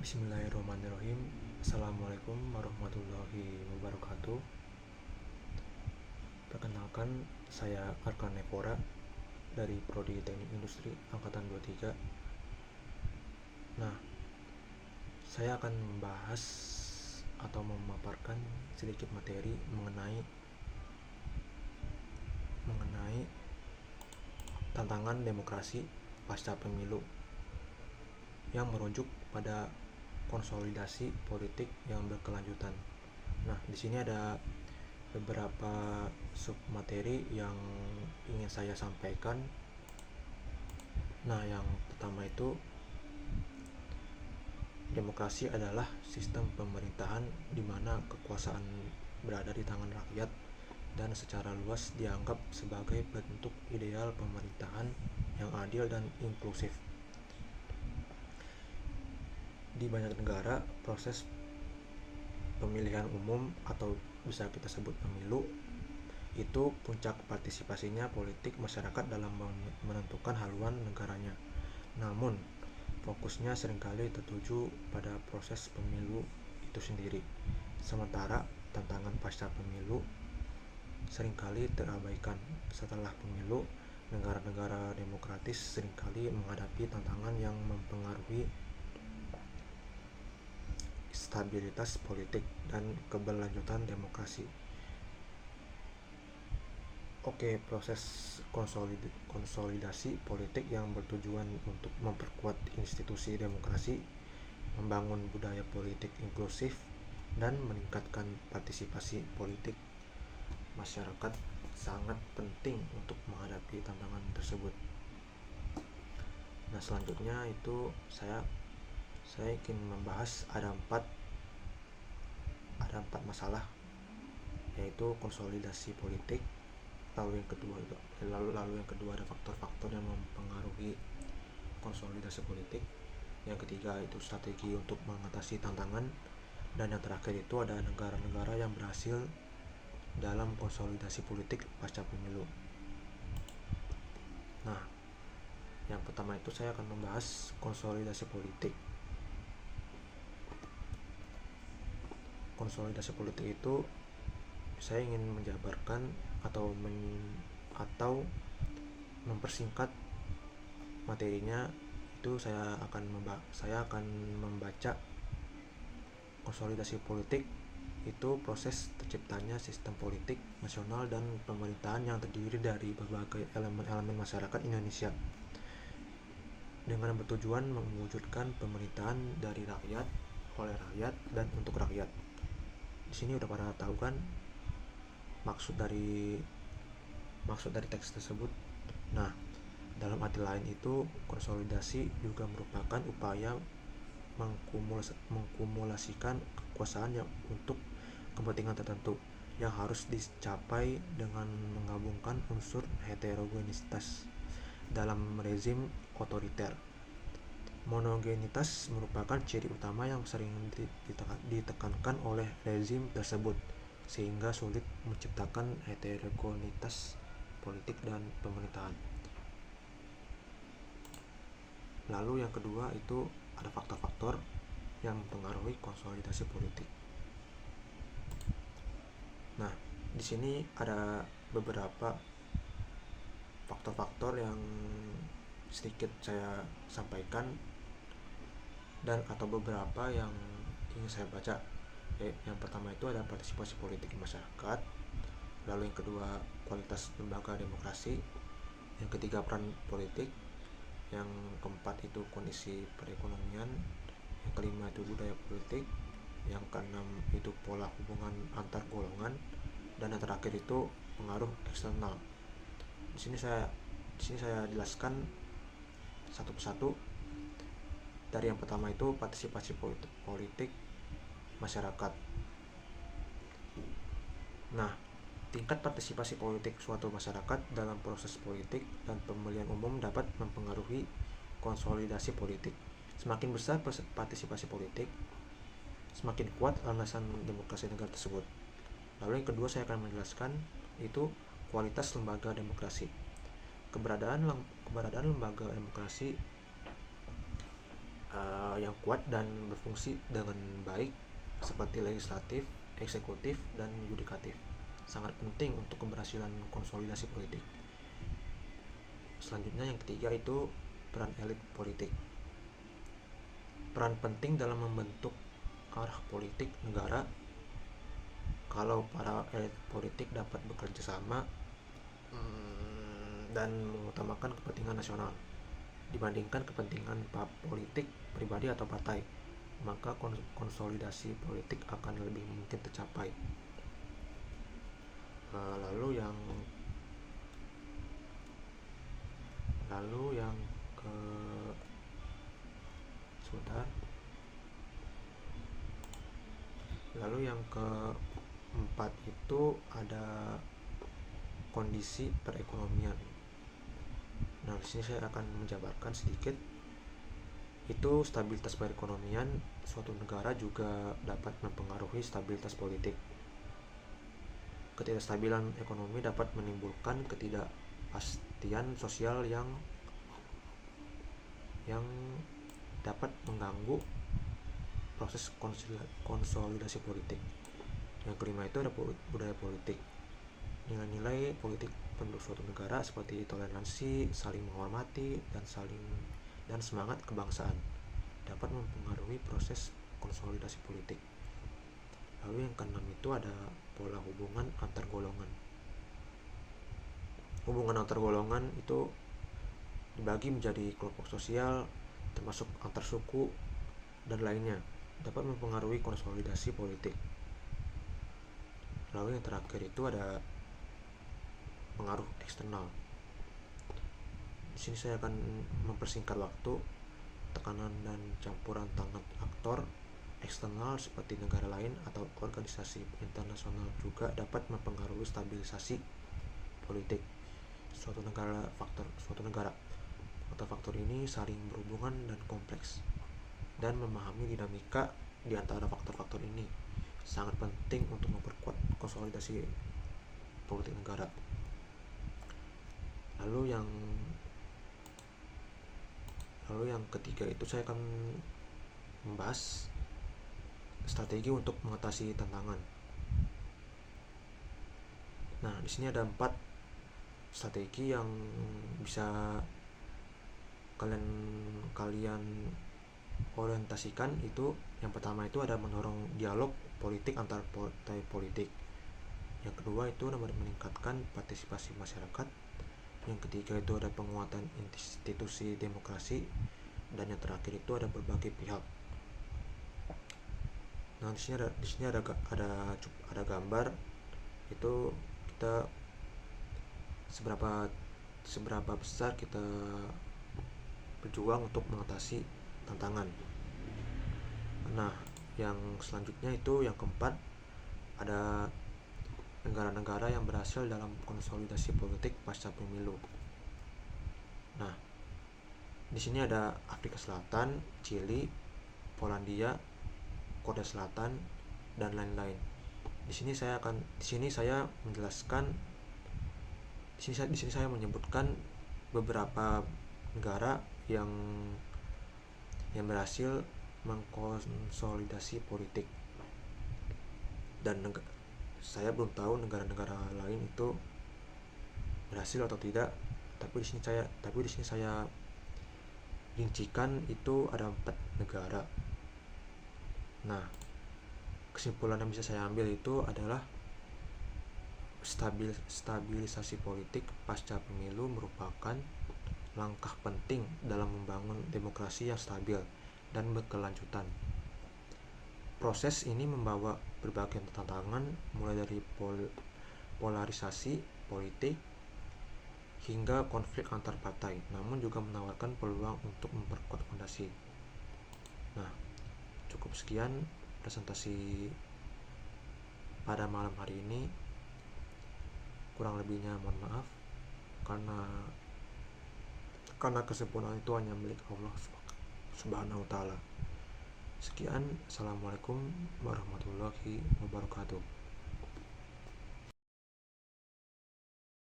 Bismillahirrahmanirrahim. Assalamualaikum warahmatullahi wabarakatuh. Perkenalkan, saya Arkan Nevora dari Prodi Teknik Industri Angkatan 23. Nah, saya akan membahas atau memaparkan sedikit materi mengenai tantangan demokrasi pasca pemilu yang merujuk pada konsolidasi politik yang berkelanjutan. Nah, di sini ada beberapa submateri yang ingin saya sampaikan. Nah, yang pertama itu, demokrasi adalah sistem pemerintahan di mana kekuasaan berada di tangan rakyat dan secara luas dianggap sebagai bentuk ideal pemerintahan yang adil dan inklusif. Di banyak negara, proses pemilihan umum atau bisa kita sebut pemilu itu puncak partisipasinya politik masyarakat dalam menentukan haluan negaranya. Namun, fokusnya seringkali tertuju pada proses pemilu itu sendiri. Sementara tantangan pasca pemilu seringkali terabaikan. Setelah pemilu, negara-negara demokratis seringkali menghadapi tantangan yang mempengaruhi stabilitas politik dan keberlanjutan demokrasi. Oke, proses konsolidasi politik yang bertujuan untuk memperkuat institusi demokrasi, membangun budaya politik inklusif, dan meningkatkan partisipasi politik masyarakat sangat penting untuk menghadapi tantangan tersebut. Nah, selanjutnya itu saya ingin membahas ada empat masalah, yaitu konsolidasi politik, lalu yang kedua ada faktor-faktor yang mempengaruhi konsolidasi politik, yang ketiga itu strategi untuk mengatasi tantangan, dan yang terakhir itu ada negara-negara yang berhasil dalam konsolidasi politik pasca pemilu. Nah, yang pertama itu saya akan membahas konsolidasi politik. Konsolidasi politik itu saya ingin menjabarkan atau mempersingkat materinya. Itu saya akan membaca konsolidasi politik itu proses terciptanya sistem politik nasional dan pemerintahan yang terdiri dari berbagai elemen-elemen masyarakat Indonesia dengan bertujuan mewujudkan pemerintahan dari rakyat, oleh rakyat, dan untuk rakyat. Di sini udah pada tahu kan maksud dari teks tersebut. Nah, dalam arti lain itu konsolidasi juga merupakan upaya mengkumulasikan kekuasaan yang untuk kepentingan tertentu yang harus dicapai dengan menggabungkan unsur heterogenitas dalam rezim otoriter. Monogenitas merupakan ciri utama yang sering ditekankan oleh rezim tersebut, sehingga sulit menciptakan heterogenitas politik dan pemerintahan. Lalu yang kedua itu ada faktor-faktor yang mempengaruhi konsolidasi politik. Nah, di sini ada beberapa faktor-faktor yang sedikit saya sampaikan dan atau beberapa yang ingin saya baca. Yang pertama itu ada partisipasi politik masyarakat, lalu yang kedua kualitas lembaga demokrasi, yang ketiga peran politik, yang keempat itu kondisi perekonomian, yang kelima itu budaya politik, yang keenam itu pola hubungan antar golongan, dan yang terakhir itu pengaruh eksternal. Di sini saya jelaskan satu persatu. Dari yang pertama itu partisipasi politik masyarakat. Nah, tingkat partisipasi politik suatu masyarakat dalam proses politik dan pemilihan umum dapat mempengaruhi konsolidasi politik. Semakin besar partisipasi politik, semakin kuat landasan demokrasi negara tersebut. Lalu yang kedua saya akan menjelaskan itu kualitas lembaga demokrasi. Keberadaan lembaga demokrasi yang kuat dan berfungsi dengan baik seperti legislatif, eksekutif, dan yudikatif. Sangat penting untuk keberhasilan konsolidasi politik. Selanjutnya yang ketiga itu peran elit politik. Peran penting dalam membentuk arah politik negara. Kalau para elit politik dapat bekerja sama dan mengutamakan kepentingan nasional dibandingkan kepentingan politik pribadi atau partai, maka konsolidasi politik akan lebih mungkin tercapai. Lalu yang ke sebentar. Lalu yang keempat itu ada kondisi perekonomian. Nah, di sini saya akan menjabarkan sedikit. Itu stabilitas perekonomian suatu negara juga dapat mempengaruhi stabilitas politik. Ketidakstabilan ekonomi dapat menimbulkan ketidakpastian sosial yang dapat mengganggu proses konsolidasi politik. Yang kelima itu ada budaya politik. Nilai-nilai politik penduduk suatu negara seperti toleransi, saling menghormati, dan semangat kebangsaan dapat mempengaruhi proses konsolidasi politik. Lalu yang keenam itu ada pola hubungan antar golongan. Hubungan antar golongan itu dibagi menjadi kelompok sosial, termasuk antar suku dan lainnya, dapat mempengaruhi konsolidasi politik. Lalu yang terakhir itu ada pengaruh eksternal. Di sini saya akan mempersingkat waktu. Tekanan dan campuran tangan aktor eksternal seperti negara lain atau organisasi internasional juga dapat mempengaruhi stabilisasi politik suatu negara. Faktor-faktor ini saling berhubungan dan kompleks, dan memahami dinamika di antara faktor-faktor ini sangat penting untuk memperkuat konsolidasi politik negara. Lalu yang ketiga itu saya akan membahas strategi untuk mengatasi tantangan. Nah, di sini ada 4 strategi yang bisa kalian orientasikan. Itu yang pertama itu ada mendorong dialog politik antar partai politik. Yang kedua itu meningkatkan partisipasi masyarakat. Yang ketiga itu ada penguatan institusi demokrasi, dan yang terakhir itu ada berbagai pihak. Nah, di sini ada gambar itu kita seberapa besar kita berjuang untuk mengatasi tantangan. Nah, yang selanjutnya itu yang keempat ada negara-negara yang berhasil dalam konsolidasi politik pasca pemilu. Nah, di sini ada Afrika Selatan, Chili, Polandia, Korea Selatan, dan lain-lain. Di sini saya menyebutkan beberapa negara yang berhasil mengkonsolidasi politik, dan saya belum tahu negara-negara lain itu berhasil atau tidak. Tapi di sini saya rincikan itu ada 4 negara. Nah, kesimpulan yang bisa saya ambil itu adalah stabilisasi politik pasca pemilu merupakan langkah penting dalam membangun demokrasi yang stabil dan berkelanjutan. Proses ini membawa berbagai tantangan, mulai dari polarisasi politik hingga konflik antar partai, namun juga menawarkan peluang untuk memperkuat fondasi. Nah, cukup sekian presentasi pada malam hari ini. Kurang lebihnya mohon maaf, karena kesempurnaan itu hanya milik Allah Subhanahu wa ta'ala. Sekian, assalamualaikum warahmatullahi wabarakatuh.